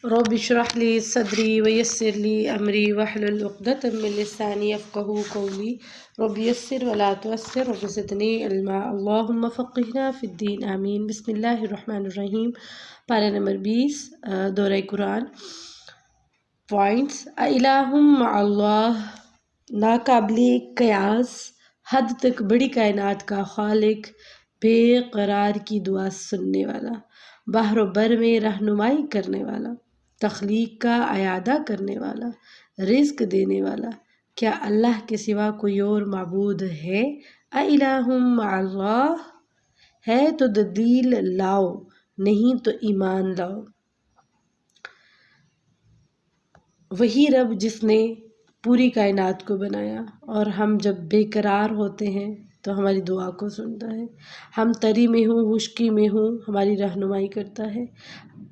رب اشرح لي صدري ويسر لي أمري واحلل عقدة من لساني يفقهوا قولي رب يسر ولا تعسر رب زدني علما اللهم فقهنا في الدين آمین۔ بسم اللہ الرحمن الرحیم۔ پارہ نمبر 20 دورہ قرآن۔ پوائنٹس: الہ مع اللہ، ناقابل قیاس، حد تک بڑی کائنات کا خالق، بے قرار کی دعا سننے والا، بحر و بر میں رہنمائی کرنے والا، تخلیق کا اعادہ کرنے والا، رزق دینے والا۔ کیا اللہ کے سوا کوئی اور معبود ہے؟ الہ مع اللہ، ہے تو دلیل لاؤ، نہیں تو ایمان لاؤ۔ وہی رب جس نے پوری کائنات کو بنایا، اور ہم جب بے قرار ہوتے ہیں تو ہماری دعا کو سنتا ہے۔ ہم تری میں ہوں، خشکی میں ہوں، ہماری رہنمائی کرتا ہے۔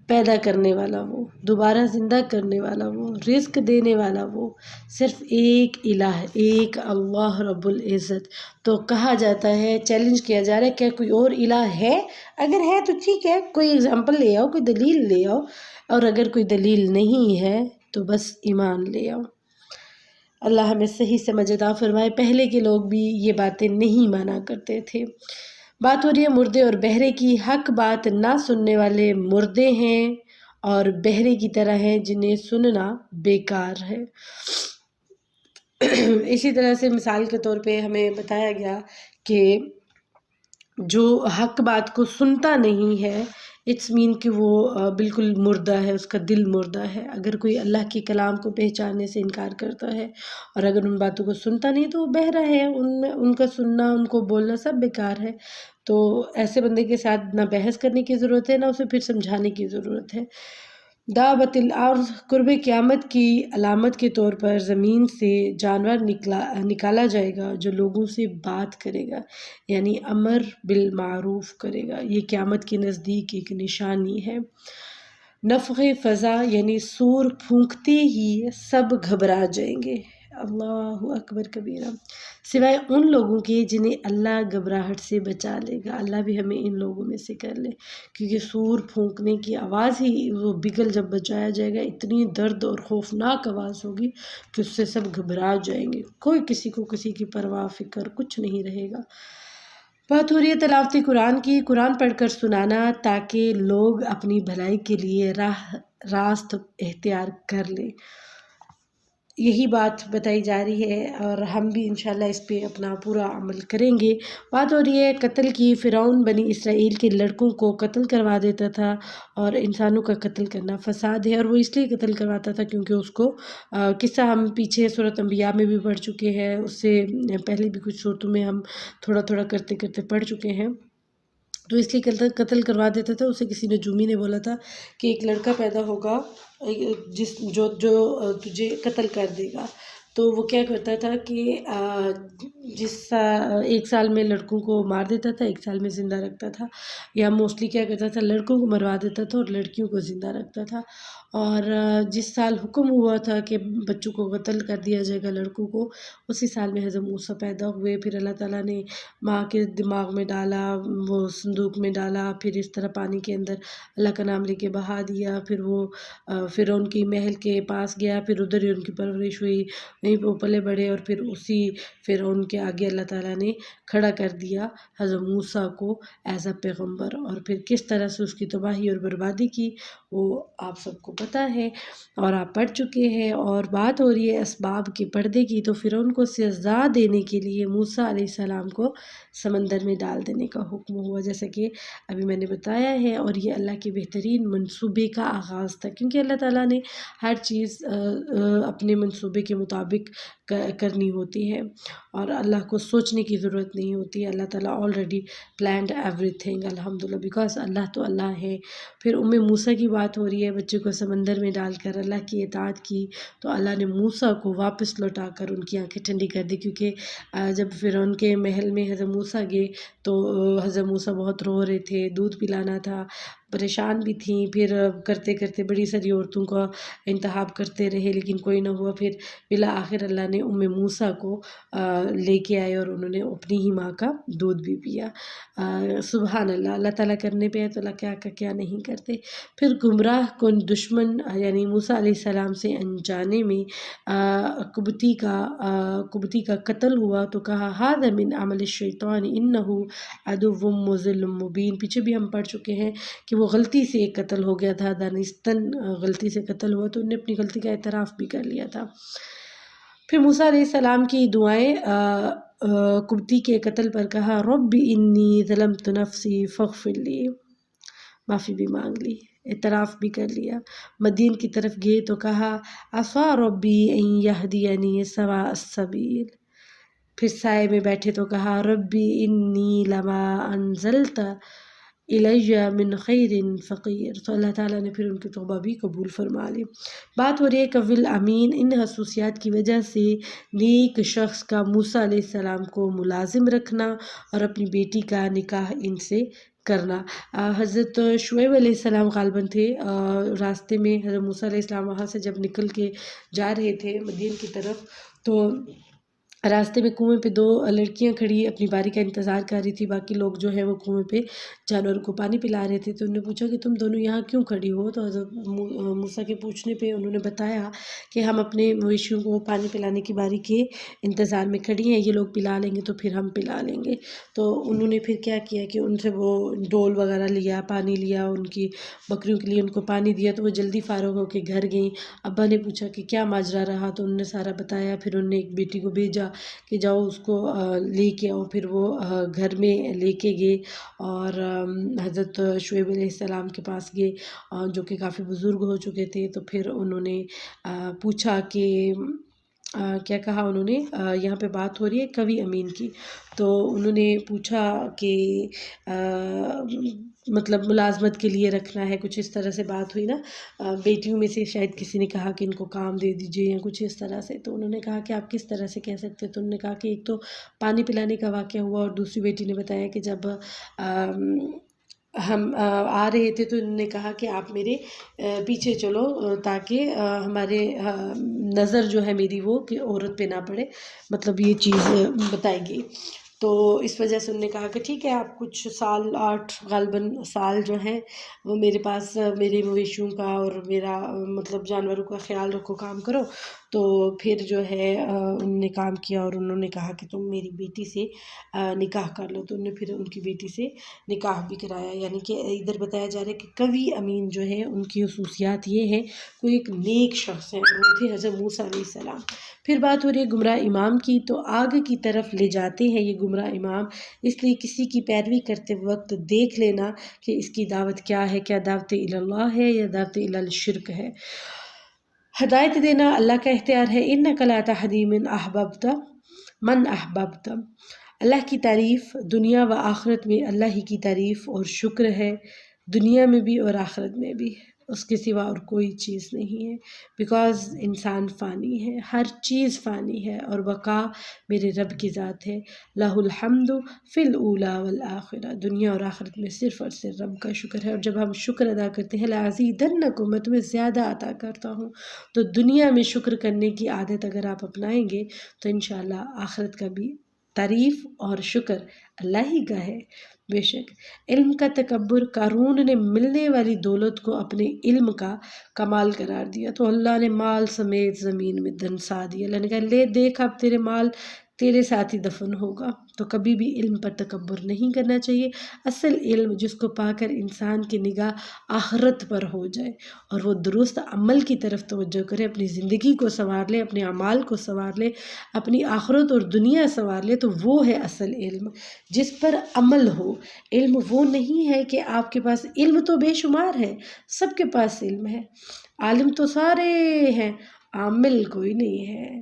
پیدا کرنے والا وہ، دوبارہ زندہ کرنے والا وہ، رزق دینے والا وہ، صرف ایک الہ، ایک اللہ رب العزت۔ تو کہا جاتا ہے، چیلنج کیا جا رہا ہے، کیا کوئی اور الہ ہے؟ اگر ہے تو ٹھیک ہے، کوئی اگزامپل لے آؤ، کوئی دلیل لے آؤ، اور اگر کوئی دلیل نہیں ہے تو بس ایمان لے آؤ۔ اللہ ہمیں صحیح سمجھ عطا فرمائے۔ پہلے کے لوگ بھی یہ باتیں نہیں مانا کرتے تھے۔ بات ہو رہی ہے مردے اور بہرے کی۔ حق بات نہ سننے والے مردے ہیں اور بہرے کی طرح ہیں جنہیں سننا بیکار ہے۔ اسی طرح سے مثال کے طور پہ ہمیں بتایا گیا کہ جو حق بات کو سنتا نہیں ہے، اٹس مین کہ وہ بالکل مردہ ہے، اس کا دل مردہ ہے۔ اگر کوئی اللہ کے کلام کو پہچاننے سے انکار کرتا ہے اور اگر ان باتوں کو سنتا نہیں تو وہ بہرا ہے، ان کا سننا، ان کو بولنا سب بیکار ہے۔ تو ایسے بندے کے ساتھ نہ بحث کرنے کی ضرورت ہے، نہ اسے پھر سمجھانے کی ضرورت ہے۔ دعوت الارض، قرب قیامت کی علامت کے طور پر زمین سے جانور نکالا جائے گا جو لوگوں سے بات کرے گا، یعنی امر بالمعروف کرے گا۔ یہ قیامت کے نزدیک ایک نشانی ہے۔ نفخ فضا، یعنی سور پھونکتے ہی سب گھبرا جائیں گے۔ اللہ اکبر کبیرہ، سوائے ان لوگوں کے جنہیں اللہ گھبراہٹ سے بچا لے گا۔ اللہ بھی ہمیں ان لوگوں میں سے کر لے، کیونکہ سور پھونکنے کی آواز ہی، وہ بگل جب بچایا جائے گا، اتنی درد اور خوفناک آواز ہوگی کہ اس سے سب گھبرا جائیں گے۔ کوئی کسی کو کسی کی پرواہ فکر کچھ نہیں رہے گا۔ بات ہو رہی ہے تلاوت قرآن کی۔ قرآن پڑھ کر سنانا تاکہ لوگ اپنی بھلائی کے لیے راست اختیار کر لیں، یہی بات بتائی جا رہی ہے، اور ہم بھی انشاءاللہ اس پہ اپنا پورا عمل کریں گے۔ بات ہو رہی ہے قتل کی۔ فرعون بنی اسرائیل کے لڑکوں کو قتل کروا دیتا تھا، اور انسانوں کا قتل کرنا فساد ہے، اور وہ اس لیے قتل کرواتا تھا کیونکہ اس کو قصہ ہم پیچھے سورۃ انبیاء میں بھی پڑھ چکے ہیں، اس سے پہلے بھی کچھ صورتوں میں ہم تھوڑا تھوڑا کرتے کرتے پڑھ چکے ہیں۔ تو اس لیے قتل کروا دیتا تھا۔ اسے کسی نجومی نے بولا تھا کہ ایک لڑکا پیدا ہوگا جو تجھے قتل کر دے گا۔ تو وہ کیا کرتا تھا کہ ایک سال میں لڑکوں کو مار دیتا تھا، ایک سال میں زندہ رکھتا تھا، یا موسٹلی کیا کرتا تھا، لڑکوں کو مروا دیتا تھا اور لڑکیوں کو زندہ رکھتا تھا۔ اور جس سال حکم ہوا تھا کہ بچوں کو قتل کر دیا جائے گا، لڑکوں کو، اسی سال میں حضرت موسیٰ پیدا ہوئے۔ پھر اللہ تعالیٰ نے ماں کے دماغ میں ڈالا، وہ صندوق میں ڈالا، پھر اس طرح پانی کے اندر اللہ کا نام لے کے بہا دیا۔ پھر وہ فرعون کی محل کے پاس گیا، پھر ادھر ہی ان کی پرورش ہوئی، وہیں پہ وہ پلے بڑھے، اور پھر اسی فرعون کے آگے اللہ تعالیٰ نے کھڑا کر دیا حضرت موسیٰ کو ایز اے پیغمبر، اور پھر کس طرح سے اس کی تباہی اور بربادی کی وہ آپ سب کو پتہ ہے اور آپ پڑھ چکے ہیں۔ اور بات ہو رہی ہے اسباب کے پردے کی۔ تو فرعون کو سزا دینے کے لیے موسیٰ علیہ السلام کو سمندر میں ڈال دینے کا حکم ہوا، جیسا کہ ابھی میں نے بتایا ہے، اور یہ اللہ کے بہترین منصوبے کا آغاز تھا، کیونکہ اللہ تعالیٰ نے ہر چیز اپنے منصوبے کے مطابق کرنی ہوتی ہے، اور اللہ کو سوچنے کی ضرورت نہیں ہوتی ہے۔ اللہ تعالیٰ آلریڈی پلانڈ ایوری تھنگ، الحمدللہ، بیکاز اللہ تو اللہ ہے۔ پھر موسیٰ کی بات ہو رہی ہے، بچے کو سمندر میں ڈال کر اللہ کی اطاعت کی، تو اللہ نے موسیٰ کو واپس لوٹا کر ان کی آنکھیں ٹھنڈی کر دی، کیونکہ جب فرعون کے محل میں حضرت موسیٰ گئے تو حضرت موسیٰ بہت رو رہے تھے، دودھ پلانا تھا، پریشان بھی تھیں، پھر کرتے کرتے بڑی ساری عورتوں کا انتخاب کرتے رہے لیکن کوئی نہ ہوا، پھر بالآخر اللہ نے موسیٰ کو لے کے آئے اور انہوں نے اپنی ہی ماں کا دودھ بھی پیا۔ سبحان اللہ، اللہ تعالیٰ کرنے پہ ہے تو اللہ کیا کیا نہیں کرتے۔ پھر گمراہ کن دشمن یعنی موسیٰ علیہ السلام سے انجانے میں قبطی کا قتل ہوا تو کہا ھذا من عمل الشیطان انہ عدو مضل مبین۔ پیچھے بھی ہم پڑھ چکے ہیں کہ وہ غلطی سے ایک قتل ہو گیا تھا، دانستاً غلطی سے قتل ہوا، تو انہوں نے اپنی غلطی کا اعتراف بھی کر لیا تھا۔ پھر موسیٰ علیہ السلام کی دعائیں قبطی کے قتل پر کہا رب انی ظلمت نفسی فاغفر لی، معافی بھی مانگ لی، اعتراف بھی کر لیا۔ مدین کی طرف گئے تو کہا عسیٰ ربی ان یہدینی سواء السبیل۔ پھر سائے میں بیٹھے تو کہا ربی انی لما انزلت الی من خیر فقیر۔ تو اللہ تعالیٰ نے پھر ان کی توبہ بھی قبول فرما لی۔ بات ہو رہی ہے قول امین، ان خصوصیات کی وجہ سے نیک شخص کا موسیٰ علیہ السلام کو ملازم رکھنا اور اپنی بیٹی کا نکاح ان سے کرنا۔ حضرت شعیب علیہ السلام غالباً تھے، راستے میں حضرت موسیٰ علیہ السلام وہاں سے جب نکل کے جا رہے تھے مدین کی طرف، تو راستے میں کنویں پہ 2 لڑکیاں کھڑی اپنی باری کا انتظار کر رہی تھی، باقی لوگ جو ہیں وہ کنویں پہ جانوروں کو پانی پلا رہے تھے۔ تو انہوں نے پوچھا کہ تم دونوں یہاں کیوں کھڑی ہو؟ تو حضرت موسیٰ کے پوچھنے پہ انہوں نے بتایا کہ ہم اپنے مویشیوں کو پانی پلانے کی باری کے انتظار میں کھڑی ہیں، یہ لوگ پلا لیں گے تو پھر ہم پلا لیں گے۔ تو انہوں نے پھر کیا کیا کہ ان سے وہ ڈول وغیرہ لیا، پانی لیا، ان کی بکریوں کے لیے ان کو پانی دیا، تو وہ جلدی فارغ ہو کے گھر گئیں۔ ابا نے پوچھا کہ کیا ماجرا رہا، تو انہوں نے سارا بتایا۔ پھر انہوں نے ایک بیٹی کو بھیجا کہ جاؤ اس کو لے کے آؤ، پھر وہ گھر میں لے کے گئے اور حضرت شعیب علیہ السلام کے پاس گئے جو کہ کافی بزرگ ہو چکے تھے۔ تو پھر انہوں نے پوچھا کہ کیا کہا انہوں نے، یہاں پہ بات ہو رہی ہے قوی امین کی، تو انہوں نے پوچھا کہ مطلب ملازمت کے لیے رکھنا ہے، کچھ اس طرح سے بات ہوئی نا، بیٹیوں میں سے شاید کسی نے کہا کہ ان کو کام دے دیجئے یا کچھ اس طرح سے۔ تو انہوں نے کہا کہ آپ کس طرح سے کہہ سکتے، تو انہوں نے کہا کہ ایک تو پانی پلانے کا واقعہ ہوا، اور دوسری بیٹی نے بتایا کہ جب ہم آ رہے تھے تو انہوں نے کہا کہ آپ میرے پیچھے چلو تاکہ ہمارے نظر جو ہے میری وہ کہ عورت پہ نہ پڑے، مطلب یہ چیز بتائی گئی۔ تو اس وجہ سے انہوں نے کہا کہ ٹھیک ہے، آپ کچھ سال 8 غالباً سال جو ہیں وہ میرے پاس میرے مویشیوں کا اور میرا مطلب جانوروں کا خیال رکھو، کام کرو۔ تو پھر جو ہے انہوں نے کام کیا اور انہوں نے کہا کہ تم میری بیٹی سے نکاح کر لو، تو انہوں نے پھر ان کی بیٹی سے نکاح بھی کرایا۔ یعنی کہ ادھر بتایا جا رہا ہے کہ قوی امین جو ہے ان کی خصوصیات یہ ہیں، کوئی ایک نیک شخص ہے، وہ تھے حضرت موسیٰ علیہ السلام۔ پھر بات ہو رہی ہے گمراہ امام کی، تو آگ کی طرف لے جاتے ہیں یہ گمراہ امام، اس لیے کسی کی پیروی کرتے وقت دیکھ لینا کہ اس کی دعوت کیا ہے، کیا دعوت اللہ ہے یا دعوت الشرک ہے۔ ہدایت دینا اللہ کا اختیار ہے، انک لا تہدی من احببت۔ اللہ کی تعریف دنیا و آخرت میں اللہ ہی کی تعریف اور شکر ہے، دنیا میں بھی اور آخرت میں بھی، اس کے سوا اور کوئی چیز نہیں ہے، بیکاز انسان فانی ہے، ہر چیز فانی ہے، اور بقا میرے رب کی ذات ہے۔ لہ الحمد فی الاولی والآخرہ، دنیا اور آخرت میں صرف اور صرف رب کا شکر ہے، اور جب ہم شکر ادا کرتے ہیں لَأَزِیدَنَّکُم، میں تمہیں زیادہ عطا کرتا ہوں، تو دنیا میں شکر کرنے کی عادت اگر آپ اپنائیں گے تو انشاءاللہ آخرت کا بھی تعریف اور شکر اللہ ہی کا ہے۔ بے شک علم کا تکبر، قارون نے ملنے والی دولت کو اپنے علم کا کمال قرار دیا، تو اللہ نے مال سمیت زمین میں دنسا دیا۔ اللہ نے کہا لے دیکھ اب تیرے مال تیرے ساتھ ہی دفن ہوگا۔ تو کبھی بھی علم پر تکبر نہیں کرنا چاہیے۔ اصل علم جس کو پا کر انسان کی نگاہ آخرت پر ہو جائے اور وہ درست عمل کی طرف توجہ کرے، اپنی زندگی کو سنوار لے، اپنے اعمال کو سنوار لے، اپنی آخرت اور دنیا سنوار لے، تو وہ ہے اصل علم جس پر عمل ہو۔ علم وہ نہیں ہے کہ آپ کے پاس علم تو بے شمار ہے، سب کے پاس علم ہے، عالم تو سارے ہیں، عامل کوئی نہیں ہے۔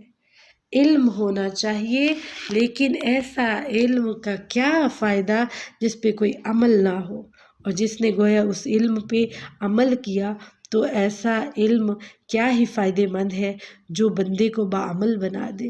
علم ہونا چاہیے، لیکن ایسا علم کا کیا فائدہ جس پہ کوئی عمل نہ ہو، اور جس نے گویا اس علم پہ عمل کیا تو ایسا علم کیا ہی فائدہ مند ہے جو بندے کو باعمل بنا دے۔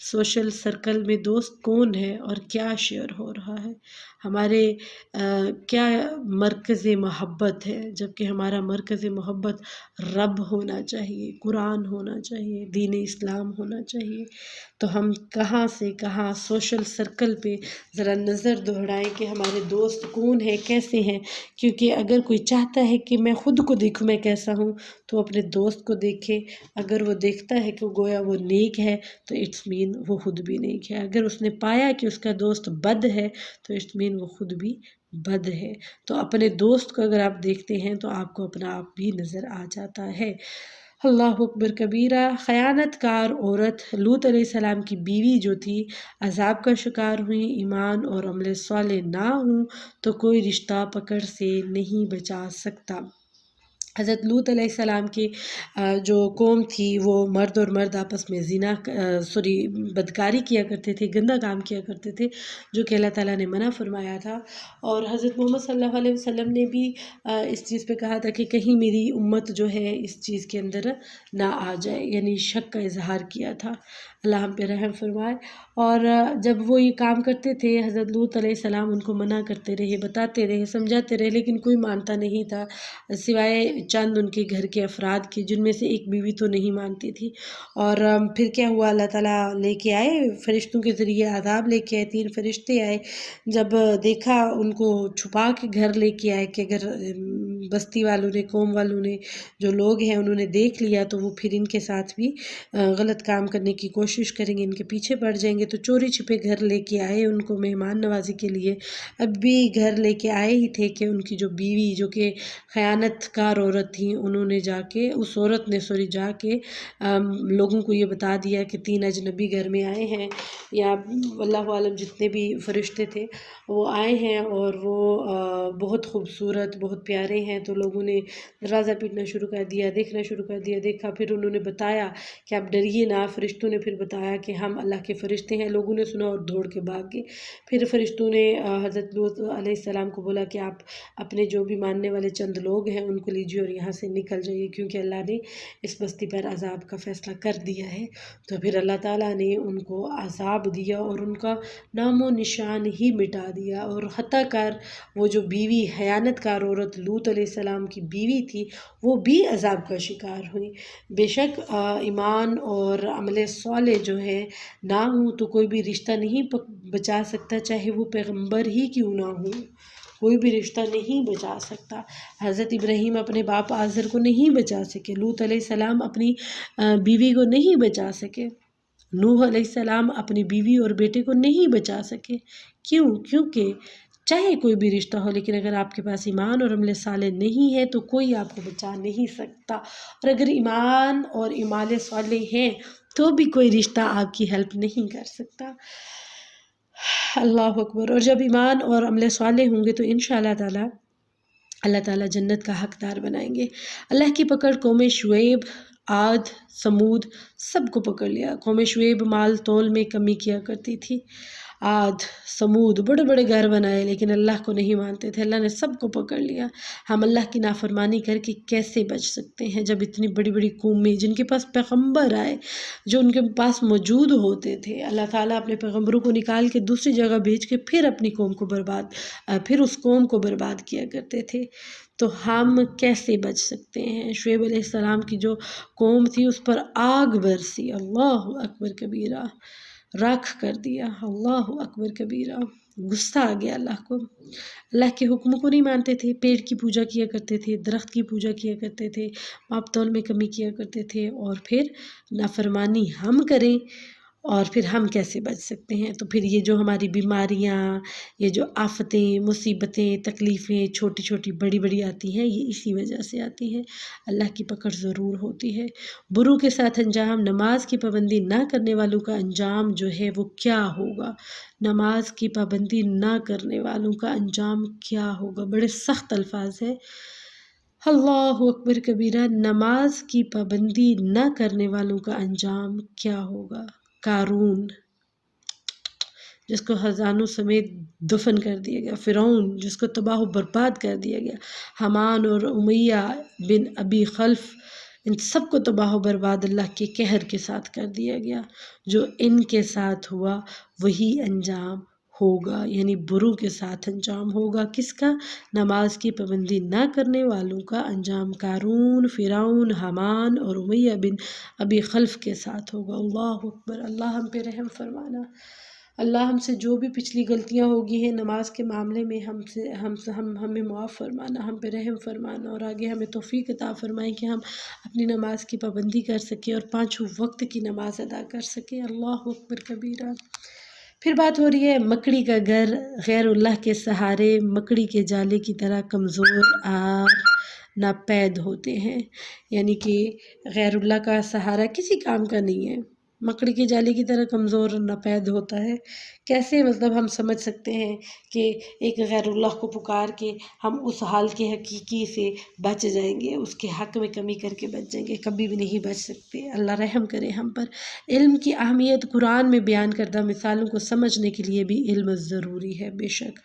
سوشل سرکل میں دوست کون ہے اور کیا شیئر ہو رہا ہے، ہمارے کیا مرکز محبت ہے، جبکہ ہمارا مرکز محبت رب ہونا چاہیے، قرآن ہونا چاہیے، دین اسلام ہونا چاہیے۔ تو ہم کہاں سے کہاں سوشل سرکل پہ ذرا نظر دوہرائیں کہ ہمارے دوست کون ہیں، کیسے ہیں، کیونکہ اگر کوئی چاہتا ہے کہ میں خود کو دیکھوں میں کیسا ہوں تو اپنے دوست کو دیکھے، اگر وہ دیکھتا ہے کہ گویا وہ نیک ہے تو اٹس مین وہ خود بھی نیک ہے، اگر اس نے پایا کہ اس کا دوست بد ہے تو اٹس مین وہ خود بھی بد ہے۔ تو اپنے دوست کو اگر آپ دیکھتے ہیں تو آپ کو اپنا آپ بھی نظر آ جاتا ہے۔ اللہ اکبر کبیرہ۔ خیانت کار عورت لوط علیہ السلام کی بیوی جو تھی عذاب کا شکار ہوئی، ایمان اور عمل صالح نہ ہوں تو کوئی رشتہ پکڑ سے نہیں بچا سکتا۔ حضرت لوط علیہ السلام کی جو قوم تھی وہ مرد اور مرد آپس میں بدکاری کیا کرتے تھے، گندا کام کیا کرتے تھے، جو کہ اللہ تعالیٰ نے منع فرمایا تھا۔ اور حضرت محمد صلی اللہ علیہ وسلم نے بھی اس چیز پہ کہا تھا کہ کہیں میری امت جو ہے اس چیز کے اندر نہ آ جائے، یعنی شک کا اظہار کیا تھا۔ اللہ ہم پہ رحم فرمائے۔ اور جب وہ یہ کام کرتے تھے حضرت لوط علیہ السلام ان کو منع کرتے رہے، بتاتے رہے، سمجھاتے رہے، لیکن کوئی مانتا نہیں تھا سوائے چند ان کے گھر کے افراد کی، جن میں سے ایک بیوی تو نہیں مانتی تھی۔ اور پھر کیا ہوا، اللہ تعالیٰ لے کے آئے فرشتوں کے ذریعے، عذاب لے کے آئے، 3 فرشتے آئے۔ جب دیکھا ان کو چھپا کے گھر لے کے آئے کہ اگر بستی والوں نے، قوم والوں نے، جو لوگ ہیں انہوں نے دیکھ لیا تو وہ پھر ان کے ساتھ بھی غلط کام کرنے کی کوشش کریں گے، ان کے پیچھے پڑ جائیں گے۔ تو چوری چھپے گھر لے کے آئے ان کو مہمان نوازی کے لیے۔ اب بھی گھر لے کے آئے ہی تھے کہ ان کی جو بیوی، جو کہ خیانت کار عورت تھی، انہوں نے جا کے، اس عورت نے جا کے لوگوں کو یہ بتا دیا کہ 3 اجنبی گھر میں آئے ہیں، یا اللہ عالم جتنے بھی فرشتے تھے وہ آئے ہیں اور وہ بہت خوبصورت، بہت پیارے ہیں۔ تو لوگوں نے دروازہ پیٹنا شروع کر دیا، دیکھنا شروع کر دیا، دیکھا، پھر انہوں نے بتایا کہ آپ ڈریے نہ۔ فرشتوں نے پھر بتایا کہ ہم اللہ کے فرشتے ہیں۔ لوگوں نے سنا اور دوڑ کے بھاگ گئے۔ پھر فرشتوں نے حضرت لوط علیہ السلام کو بولا کہ آپ اپنے جو بھی ماننے والے چند لوگ ہیں ان کو لیجیے اور یہاں سے نکل جائیے، کیونکہ اللہ نے اس بستی پر عذاب کا فیصلہ کر دیا ہے۔ تو پھر اللہ تعالیٰ نے ان کو عذاب دیا اور ان کا نام و نشان ہی مٹا دیا۔ اور حتیٰ کر وہ جو بیوی، خیانت کار عورت لوط علیہ السلام کی بیوی تھی، وہ بھی عذاب کا شکار ہوئی۔ بے شک ایمان اور عمل صالح جو ہے نہ ہوں تو کوئی بھی رشتہ نہیں بچا سکتا، چاہے وہ پیغمبر ہی کیوں نہ ہو، کوئی بھی رشتہ نہیں بچا سکتا۔ حضرت ابراہیم اپنے باپ آزر کو نہیں بچا سکے، لوط علیہ السلام اپنی بیوی کو نہیں بچا سکے، نوح علیہ السلام اپنی بیوی اور بیٹے کو نہیں بچا سکے۔ کیونکہ چاہے کوئی بھی رشتہ ہو، لیکن اگر آپ کے پاس ایمان اور عمل صالح نہیں ہے تو کوئی آپ کو بچا نہیں سکتا۔ اور اگر ایمان اور اعمال صالح ہیں تو بھی کوئی رشتہ آپ کی ہیلپ نہیں کر سکتا۔ اللہ اکبر۔ اور جب ایمان اور عمل صالح ہوں گے تو انشاءاللہ اللہ تعالیٰ جنت کا حقدار بنائیں گے۔ اللہ کی پکڑ قوم شعیب، عاد، سمود سب کو پکڑ لیا۔ قوم شعیب مال تول میں کمی کیا کرتی تھی، عاد، سمود بڑے بڑے گھر بنائے لیکن اللہ کو نہیں مانتے تھے، اللہ نے سب کو پکڑ لیا۔ ہم اللہ کی نافرمانی کر کے کیسے بچ سکتے ہیں جب اتنی بڑی بڑی قومیں، جن کے پاس پیغمبر آئے، جو ان کے پاس موجود ہوتے تھے، اللہ تعالیٰ اپنے پیغمبروں کو نکال کے دوسری جگہ بھیج کے پھر اپنی قوم کو پھر اس قوم کو برباد کیا کرتے تھے، تو ہم کیسے بچ سکتے ہیں؟ شعیب علیہ السلام کی جو قوم تھی اس پر آگ برسی، اللہ اکبر کبیرہ، راکھ کر دیا، اللہ اکبر کبیرہ۔ غصہ آ گیا اللہ کو، اللہ کے حکم کو نہیں مانتے تھے، پیڑ کی پوجا کیا کرتے تھے، درخت کی پوجا کیا کرتے تھے، ماپ تول میں کمی کیا کرتے تھے، اور پھر نافرمانی ہم کریں اور پھر ہم کیسے بچ سکتے ہیں؟ تو پھر یہ جو ہماری بیماریاں، یہ جو آفتیں، مصیبتیں، تکلیفیں چھوٹی چھوٹی بڑی بڑی آتی ہیں، یہ اسی وجہ سے آتی ہے، اللہ کی پکڑ ضرور ہوتی ہے۔ برو کے ساتھ انجام، نماز کی پابندی نہ کرنے والوں کا انجام جو ہے وہ کیا ہوگا؟ نماز کی پابندی نہ کرنے والوں کا انجام کیا ہوگا؟ بڑے سخت الفاظ ہیں، اللہ اکبر کبیرہ۔ نماز کی پابندی نہ کرنے والوں کا انجام کیا ہوگا؟ قارون، جس کو خزانوں سمیت دفن کر دیا گیا، فرعون جس کو تباہ و برباد کر دیا گیا، حامان اور امیہ بن ابی خلف ان سب کو تباہ و برباد اللہ کے قہر کے ساتھ کر دیا گیا۔ جو ان کے ساتھ ہوا وہی انجام ہوگا، یعنی بروں کے ساتھ انجام ہوگا۔ کس کا؟ نماز کی پابندی نہ کرنے والوں کا انجام قارون، فرعون، حامان اور امیہ بن ابی خلف کے ساتھ ہوگا۔ اللہ اکبر۔ اللہ ہم پہ رحم فرمانا۔ اللہ ہم سے جو بھی پچھلی غلطیاں ہوگی ہیں نماز کے معاملے میں ہمیں معاف فرمانا، ہم پہ رحم فرمانا، اور آگے ہمیں توفیق عطا فرمائیں کہ ہم اپنی نماز کی پابندی کر سکیں اور 5 وقت کی نماز ادا کر سکیں۔ اللہ اکبر کبیرہ۔ پھر بات ہو رہی ہے مکڑی کا گھر غیر اللہ کے سہارے مکڑی کے جالے کی طرح کمزور اور ناپید ہوتے ہیں، یعنی کہ غیر اللہ کا سہارا کسی کام کا نہیں ہے، مکڑی کے جالے کی طرح کمزور اور ناپید ہوتا ہے۔ کیسے مطلب ہم سمجھ سکتے ہیں کہ ایک غیر اللہ کو پکار کے ہم اس حال کے حقیقی سے بچ جائیں گے، اس کے حق میں کمی کر کے بچ جائیں گے؟ کبھی بھی نہیں بچ سکتے۔ اللہ رحم کرے ہم پر۔ علم کی اہمیت قرآن میں بیان کردہ مثالوں کو سمجھنے کے لیے بھی علم ضروری ہے بے شک۔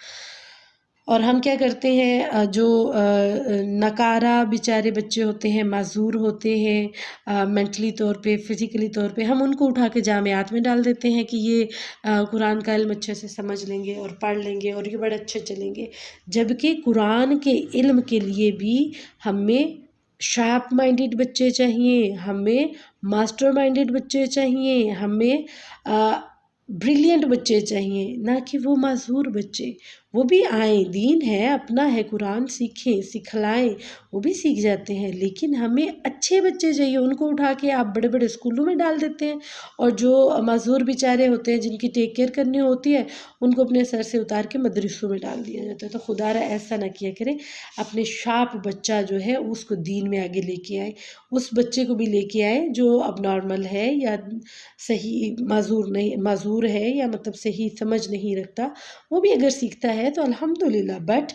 اور ہم کیا کرتے ہیں، جو نکارہ بیچارے بچے ہوتے ہیں، معذور ہوتے ہیں مینٹلی طور پہ، فزیکلی طور پہ، ہم ان کو اٹھا کے جامعات میں ڈال دیتے ہیں کہ یہ قرآن کا علم اچھے سے سمجھ لیں گے اور پڑھ لیں گے اور یہ بڑے اچھے چلیں گے، جبکہ قرآن کے علم کے لیے بھی ہمیں شارپ مائنڈڈ بچے چاہیے، ہمیں ماسٹر مائنڈڈ بچے چاہیے، ہمیں بریلینٹ بچے چاہیے، نہ کہ وہ معذور بچے۔ وہ بھی آئیں، دین ہے، اپنا ہے، قرآن سیکھیں، سکھلائیں، وہ بھی سیکھ جاتے ہیں، لیکن ہمیں اچھے بچے چاہیے۔ ان کو اٹھا کے آپ بڑے بڑے اسکولوں میں ڈال دیتے ہیں، اور جو معذور بیچارے ہوتے ہیں جن کی ٹیک کیئر کرنی ہوتی ہے ان کو اپنے سر سے اتار کے مدرسوں میں ڈال دیا جاتا ہے۔ تو خدا را ایسا نہ کیا کریں، اپنے شارپ بچہ جو ہے اس کو دین میں آگے لے کے آئیں، اس بچے کو بھی لے کے آئیں جو اب نارمل ہے یا صحیح معذور ہے یا مطلب صحیح سمجھ نہیں رکھتا، وہ بھی اگر سیکھتا ہے تو الحمدللہ۔ بٹ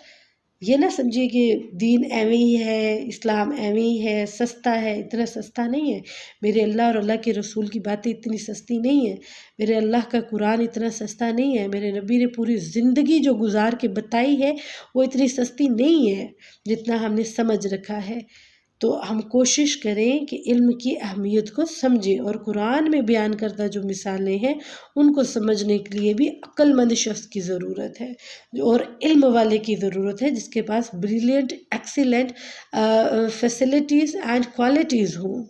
یہ نہ سمجھیے کہ دین ایویں ہی ہے، اسلام ایویں ہی ہے، سستا ہے۔ اتنا سستا نہیں ہے، میرے اللہ اور اللہ کے رسول کی باتیں اتنی سستی نہیں ہیں، میرے اللہ کا قرآن اتنا سستا نہیں ہے، میرے نبی نے پوری زندگی جو گزار کے بتائی ہے وہ اتنی سستی نہیں ہے جتنا ہم نے سمجھ رکھا ہے۔ تو ہم کوشش کریں کہ علم کی اہمیت کو سمجھیں، اور قرآن میں بیان کردہ جو مثالیں ہیں ان کو سمجھنے کے لیے بھی عقل مند شخص کی ضرورت ہے اور علم والے کی ضرورت ہے، جس کے پاس brilliant excellent facilities and qualities ہوں۔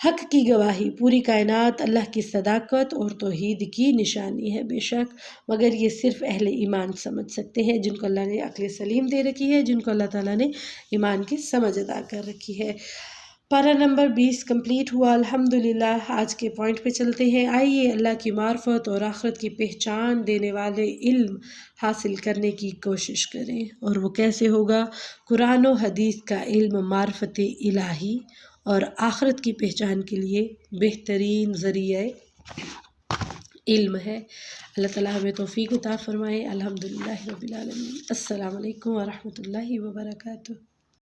حق کی گواہی، پوری کائنات اللہ کی صداقت اور توحید کی نشانی ہے بے شک، مگر یہ صرف اہل ایمان سمجھ سکتے ہیں، جن کو اللہ نے عقل سلیم دے رکھی ہے، جن کو اللہ تعالیٰ نے ایمان کی سمجھ عطا کر رکھی ہے۔ پارہ نمبر 20 کمپلیٹ ہوا الحمدللہ۔ آج کے پوائنٹ پہ چلتے ہیں۔ آئیے اللہ کی معرفت اور آخرت کی پہچان دینے والے علم حاصل کرنے کی کوشش کریں، اور وہ کیسے ہوگا؟ قرآن و حدیث کا علم معرفت الہی اور آخرت کی پہچان کے لیے بہترین ذریعہ علم ہے۔ اللہ تعالیٰ ہمیں توفیق عطا فرمائے۔ الحمدللہ رب العالمین۔ السلام علیکم ورحمۃ اللہ وبرکاتہ۔